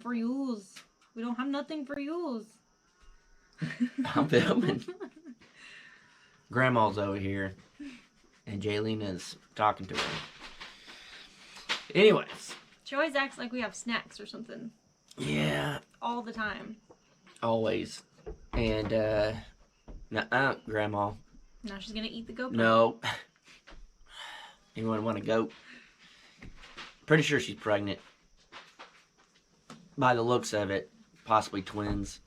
For yous. We don't have nothing for yous. I'm filming. Grandma's over here, and Jaylene is talking to her. Anyways. She always acts like we have snacks or something. Yeah. All the time. Always. And, Grandma. Now she's gonna eat the GoPro. No. Anyone want a goat? Pretty sure she's pregnant. By the looks of it, possibly twins.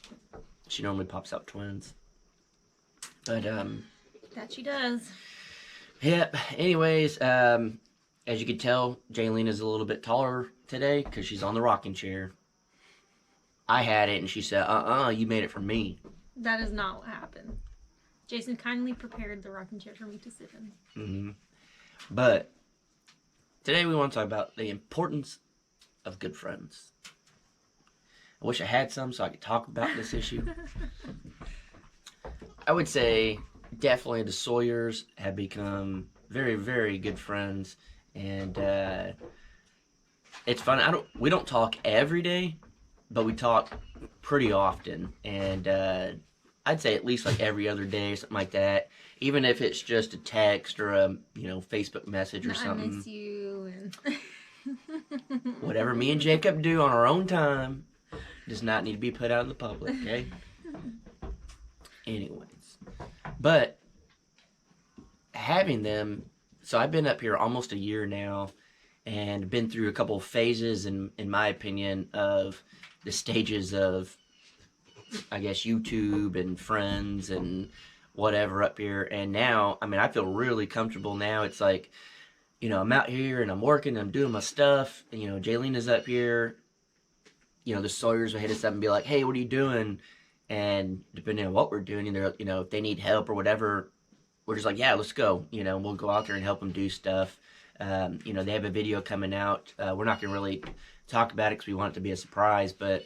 She normally pops out twins. But, that she does. Yep. Anyways, as you can tell, Jaylene is a little bit taller today because she's on the rocking chair. I had it, and she said, you made it for me. That is not what happened. Jason kindly prepared the rocking chair for me to sit in. Mm-hmm. But today we want to talk about the importance of good friends. I wish I had some so I could talk about this issue. I would say definitely the Sawyers have become very, very good friends, and it's fun. We don't talk every day, but we talk pretty often, and I'd say at least like every other day, something like that. Even if it's just a text or a Facebook message or something. I miss you. Whatever me and Jacob do on our own time does not need to be put out in the public, okay? Anyways. But having them, so I've been up here almost a year now and been through a couple of phases, in my opinion, of the stages of, I guess, YouTube and friends and whatever up here. And now, I mean, I feel really comfortable now. It's like, I'm out here and I'm working, I'm doing my stuff. And, Jaylene is up here. The Sawyers will hit us up and be like, hey, what are you doing? And depending on what we're doing, either, if they need help or whatever, we're just like, yeah, let's go. We'll go out there and help them do stuff. They have a video coming out. We're not going to really talk about it because we want it to be a surprise, but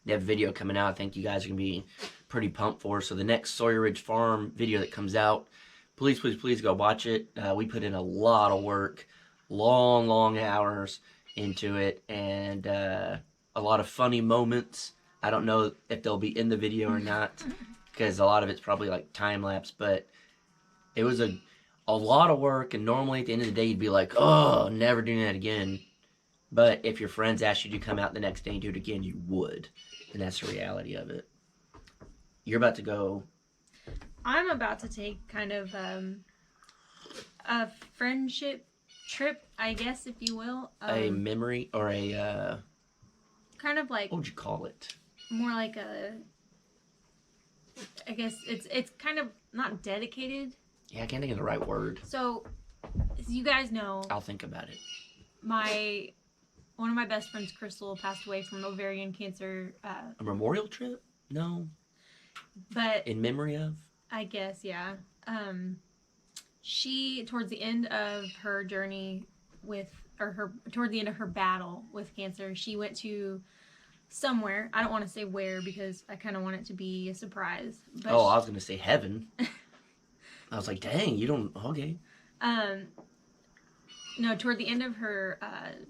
they have a video coming out I think you guys are going to be pretty pumped for. So the next Sawyer Ridge Farm video that comes out, please, please, please go watch it. We put in a lot of work, long hours into it, and a lot of funny moments. I don't know if they'll be in the video or not, because a lot of it's probably like time-lapse, but it was a lot of work, and normally at the end of the day you'd be like, oh, never doing that again. But if your friends asked you to come out the next day and do it again, you would. And that's the reality of it. You're about to go. I'm about to take kind of a friendship trip, I guess, if you will. A memory or a... kind of like... what would you call it? More like a... I guess it's kind of not dedicated. Yeah, I can't think of the right word. So, as you guys know... I'll think about it. One of my best friends, Crystal, passed away from ovarian cancer. A memorial trip? No. But... in memory of? I guess, yeah. She, towards the end of her journey toward the end of her battle with cancer, she went to somewhere. I don't want to say where because I kind of want it to be a surprise. But I was going to say heaven. I was like, dang, you don't... okay. No, toward the end of her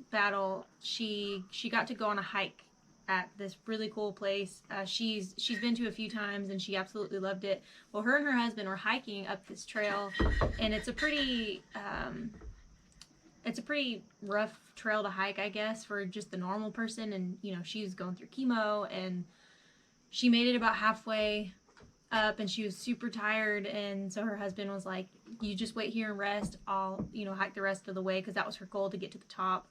battle, she got to go on a hike at this really cool place. She's been to a few times and she absolutely loved it. Well, her and her husband were hiking up this trail, and it's a pretty rough trail to hike, I guess, for just the normal person. And she was going through chemo, and she made it about halfway up, and she was super tired. And so her husband was like, "You just wait here and rest. I'll hike the rest of the way," because that was her goal, to get to the top.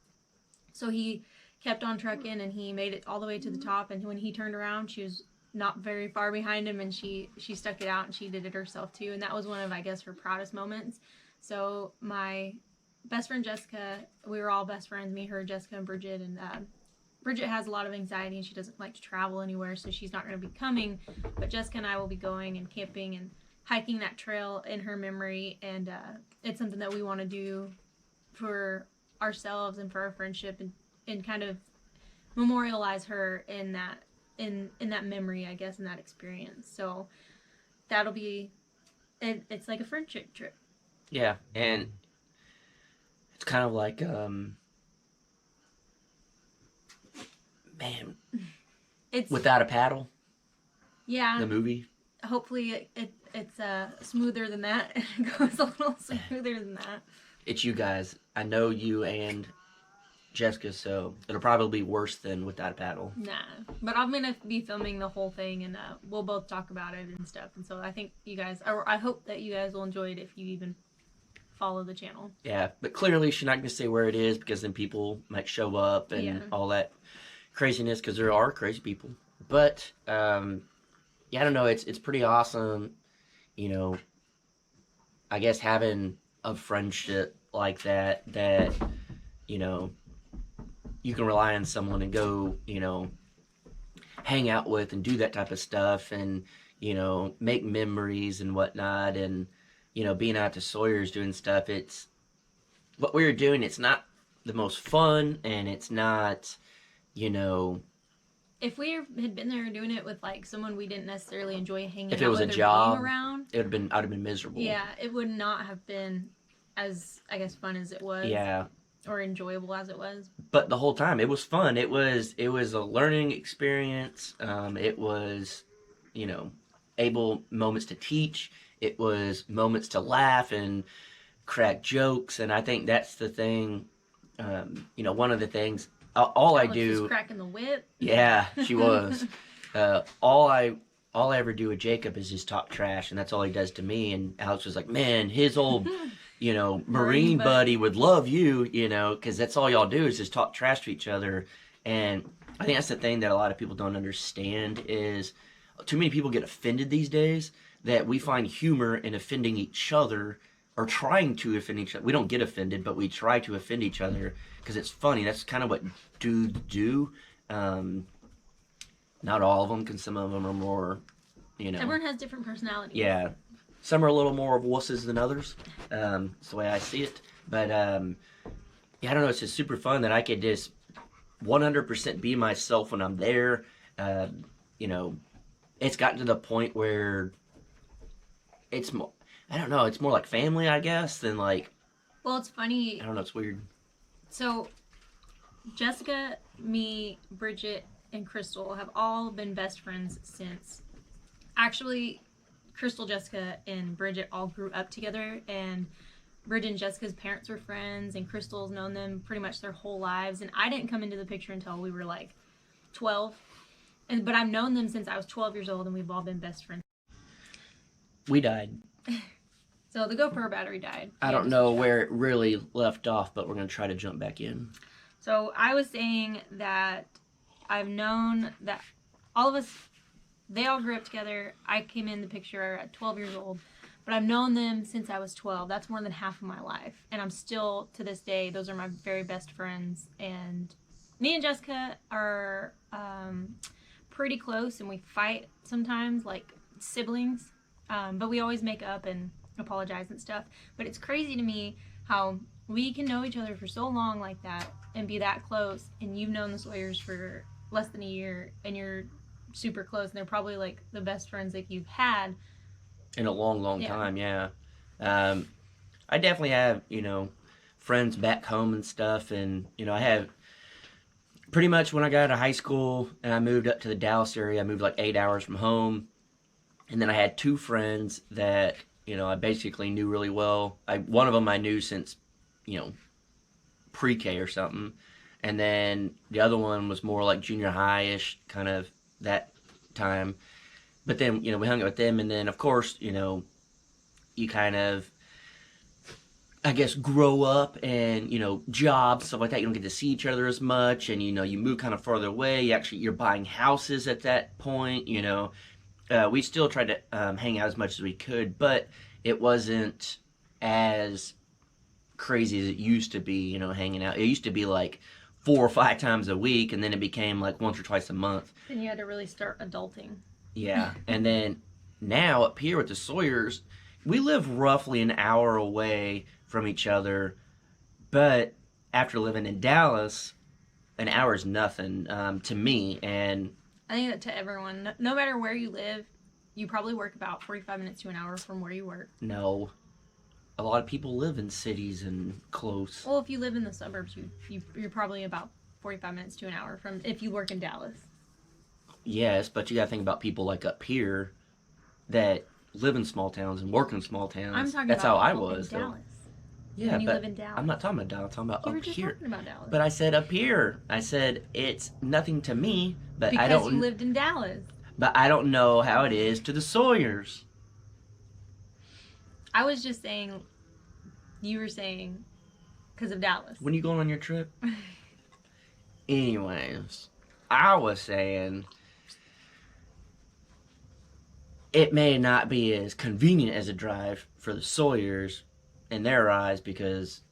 So he kept on trucking, and he made it all the way to the top. And when he turned around, she was not very far behind him, and she stuck it out, and she did it herself too. And that was one of, I guess, her proudest moments. So my best friend Jessica, we were all best friends, me, her, Jessica, and Bridget. And Bridget has a lot of anxiety, and she doesn't like to travel anywhere, so she's not going to be coming. But Jessica and I will be going and camping and hiking that trail in her memory. And it's something that we want to do for ourselves and for our friendship, and kind of memorialize her in that memory, I guess, in that experience. So that'll be it's like a friendship trip. Yeah, and it's kind of like Man, It's Without a Paddle, yeah. the movie. Hopefully it's smoother than that. It goes a little smoother than that. It's you guys. I know you and Jessica, so it'll probably be worse than Without a Paddle. Nah, but I'm gonna be filming the whole thing, and we'll both talk about it and stuff. And so I think you guys, or I hope that you guys will enjoy it if you even follow the channel. Yeah, but clearly she's not going to say where it is because then people might show up and all that craziness because there are crazy people. But yeah, I don't know. It's pretty awesome, you know. I guess having a friendship like that you know you can rely on someone and go hang out with and do that type of stuff and make memories and whatnot and being out to Sawyer's doing stuff. It's what we were doing. It's not the most fun and it's not if we had been there doing it with like someone we didn't necessarily enjoy hanging if out it was with a or job being around, I'd have been miserable. Yeah, it would not have been as, I guess, fun as it was. Yeah. Or enjoyable as it was. But the whole time it was fun. It was a learning experience. It was, able moments to teach. It was moments to laugh and crack jokes. And I think that's the thing. One of the things. All Alex I do. Was cracking the whip. Yeah, she was. All I ever do with Jacob is just talk trash, and that's all he does to me. And Alex was like, "Man, his old." Marine buddy would love you, because that's all y'all do is just talk trash to each other. And I think that's the thing that a lot of people don't understand is too many people get offended these days that we find humor in offending each other or trying to offend each other. We don't get offended, but we try to offend each other because it's funny. That's kind of what dudes do. Not all of them, because some of them are more, Everyone has different personalities. Yeah. Some are a little more of wusses than others. That's the way I see it. But, yeah, I don't know. It's just super fun that I could just 100% be myself when I'm there. It's gotten to the point where it's more, I don't know, it's more like family, I guess, than like... Well, it's funny. I don't know, it's weird. So, Jessica, me, Bridget, and Crystal have all been best friends since... Actually... Crystal, Jessica, and Bridget all grew up together, and Bridget and Jessica's parents were friends, and Crystal's known them pretty much their whole lives, and I didn't come into the picture until we were like 12, but I've known them since I was 12 years old, and we've all been best friends. We died. So the GoPro battery died. I don't know where it really left off, but we're going to try to jump back in. So I was saying that I've known that all of us... They all grew up together. I came in the picture at 12 years old, but I've known them since I was 12. That's more than half of my life. And I'm still, to this day, those are my very best friends. And me and Jessica are pretty close, and we fight sometimes, like siblings. But we always make up and apologize and stuff. But it's crazy to me how we can know each other for so long like that and be that close. And you've known the Sawyers for less than a year, and you're super close, and they're probably like the best friends that you've had in a long time. Yeah. I definitely have friends back home and stuff, and I have pretty much when I got out of high school and I moved up to the Dallas area, I moved like 8 hours from home, and then I had two friends that I basically knew really well. One of them I knew since pre-K or something, and then the other one was more like junior high-ish kind of that time. But then we hung out with them, and then of course you kind of, I guess, grow up and jobs, stuff like that. You don't get to see each other as much, and you move kind of farther away. You're buying houses at that point. We still tried to hang out as much as we could, but it wasn't as crazy as it used to be. Hanging out, it used to be like 4 or 5 times a week, and then it became like once or twice a month. Then you had to really start adulting. Yeah, and then now up here with the Sawyers, we live roughly an hour away from each other, but after living in Dallas, an hour is nothing to me. And I think that to everyone, no matter where you live, you probably work about 45 minutes to an hour from where you work. No. A lot of people live in cities and close. Well, if you live in the suburbs, you're probably about 45 minutes to an hour from if you work in Dallas. Yes, but you got to think about people like up here that live in small towns and work in small towns. I'm talking That's about how I people was, in though. Dallas. Yeah, when you but live in Dallas. I'm not talking about Dallas. I'm talking about You were up just here. talking about Dallas. But I said up here. I said it's nothing to me, but because I don't. you lived in Dallas. But I don't know how it is to the Sawyers. I was just saying, you were saying, because of Dallas. When you going on your trip? Anyways, I was saying it may not be as convenient as a drive for the Sawyers in their eyes because,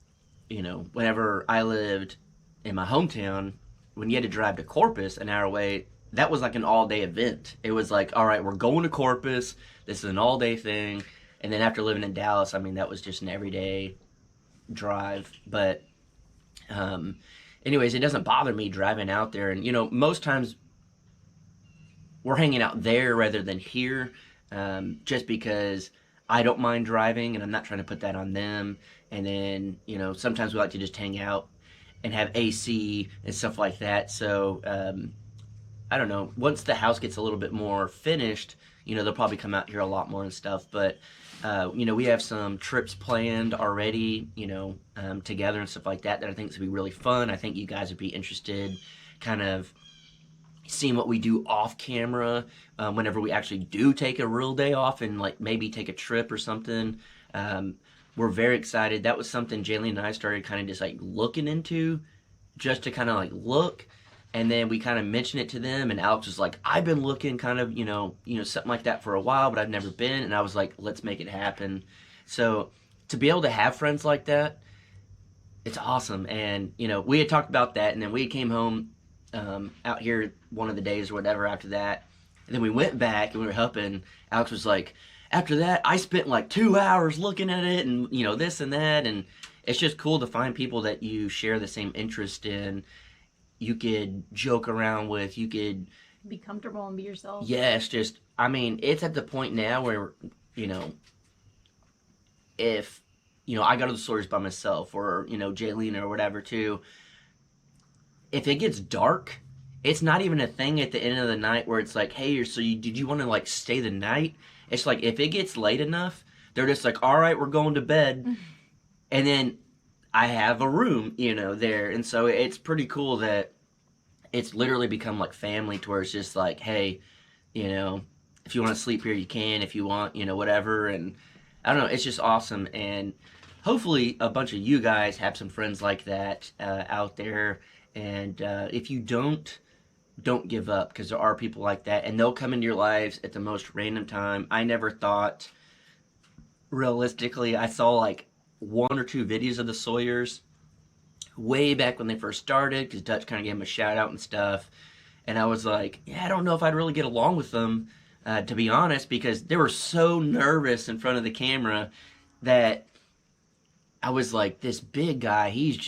you know, whenever I lived in my hometown, when you had to drive to Corpus an hour away, that was like an all-day event. It was like, all right, we're going to Corpus. This is an all-day thing. And then after living in Dallas, I mean, that was just an everyday drive. But anyways, it doesn't bother me driving out there. And, you know, most times we're hanging out there rather than here just because I don't mind driving and I'm not trying to put that on them. And then, you know, sometimes we like to just hang out and have AC and stuff like that. So, I don't know. Once the house gets a little bit more finished, you know, they'll probably come out here a lot more and stuff. But, you know, we have some trips planned already, you know, together and stuff like that I think is going to be really fun. I think you guys would be interested kind of seeing what we do off camera whenever we actually do take a real day off and, like, maybe take a trip or something. We're very excited. That was something Jayleen and I started kind of just, like, looking into just to kind of, like, look. And then we kind of mentioned it to them, and Alex was like, I've been looking kind of, you know, something like that for a while, but I've never been. And I was like, let's make it happen. So to be able to have friends like that, it's awesome. And, you know, we had talked about that, and then we came home out here one of the days or whatever after that. And then we went back, and we were helping. Alex was like, after that, I spent like 2 hours looking at it and, you know, this and that. And it's just cool to find people that you share the same interest in. You could joke around with, you could be comfortable and be yourself. Yes, just, I mean, it's at the point now where, you know, if, you know, I go to the stores by myself or, you know, Jayleen or whatever too, if it gets dark, it's not even a thing at the end of the night where it's like, hey, did you want to like stay the night? It's like, if it gets late enough, they're just like, all right, we're going to bed. And then I have a room, you know, there. And so it's pretty cool that it's literally become like family to where it's just like, hey, you know, if you want to sleep here, you can. If you want, you know, whatever. And I don't know, it's just awesome. And hopefully a bunch of you guys have some friends like that out there. And if you don't give up, because there are people like that. And they'll come into your lives at the most random time. I never thought, realistically, I saw like 1 or 2 videos of the Sawyers way back when they first started, because Dutch kind of gave them a shout out and stuff, and I was like, yeah, I don't know if I'd really get along with them, to be honest, because they were so nervous in front of the camera that I was like, this big guy, he's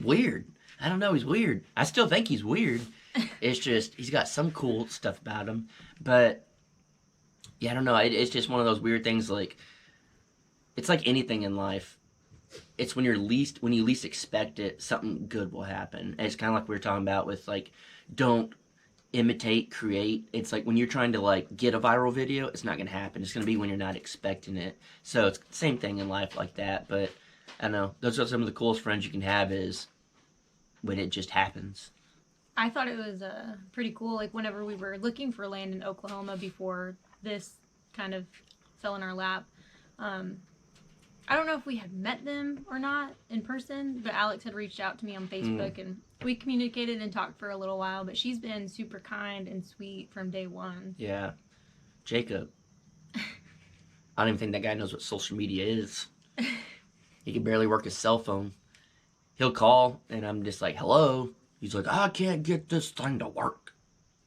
weird. I don't know, he's weird. I still think he's weird. It's just, he's got some cool stuff about him, but yeah, I don't know, it's just one of those weird things. Like, it's like anything in life. It's when you least expect it, something good will happen. And it's kind of like we were talking about with, like, don't imitate, create. It's like when you're trying to, like, get a viral video, it's not going to happen. It's going to be when you're not expecting it. So it's the same thing in life like that. But I don't know. Those are some of the coolest friends you can have, is when it just happens. I thought it was pretty cool. Like, whenever we were looking for land in Oklahoma before this kind of fell in our lap, I don't know if we had met them or not in person, but Alex had reached out to me on Facebook, and we communicated and talked for a little while, but she's been super kind and sweet from day one. Yeah. Jacob. I don't even think that guy knows what social media is. He can barely work his cell phone. He'll call, and I'm just like, hello. He's like, I can't get this thing to work.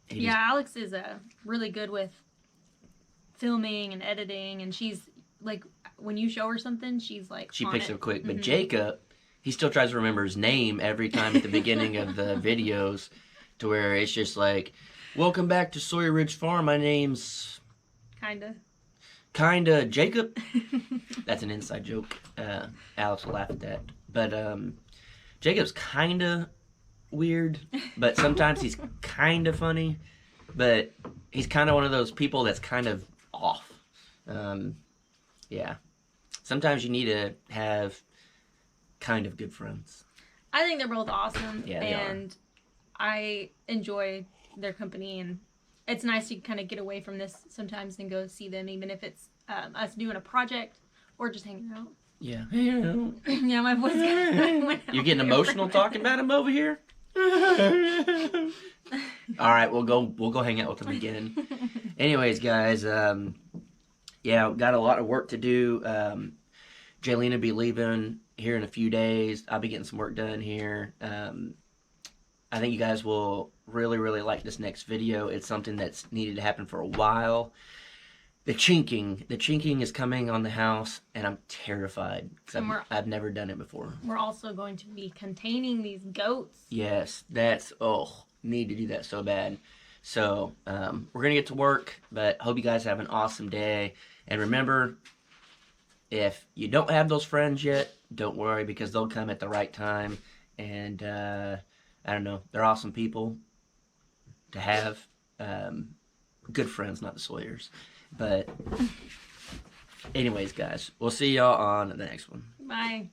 Yeah, Alex is really good with filming and editing, and she's like, when you show her something, she's like, she picks it up quick. But Jacob, he still tries to remember his name every time at the beginning of the videos, to where it's just welcome back to Sawyer Ridge Farm. My name's kinda Jacob. That's an inside joke. Alex will laugh at that. But Jacob's kind of weird, but sometimes he's kind of funny. But he's kind of one of those people that's kind of off. Yeah. Sometimes you need to have kind of good friends. I think they're both awesome, Yeah, they and I enjoy their company, and it's nice to kind of get away from this sometimes and go see them, even if it's us doing a project or just hanging out. Yeah. Yeah, my voice went out You're getting there. emotional talking about him over here? All right, we'll go hang out with him again. Anyways, guys, yeah, got a lot of work to do. Jaylene will be leaving here in a few days. I'll be getting some work done here. I think you guys will really, really like this next video. It's something that's needed to happen for a while. The chinking is coming on the house, and I'm terrified because I've never done it before. We're also going to be containing these goats. Yes, need to do that so bad. So we're gonna get to work, but hope you guys have an awesome day. And remember, if you don't have those friends yet, don't worry, because they'll come at the right time. And I don't know, they're awesome people to have. Good friends, not the Sawyers. But anyways, guys, we'll see y'all on the next one. Bye.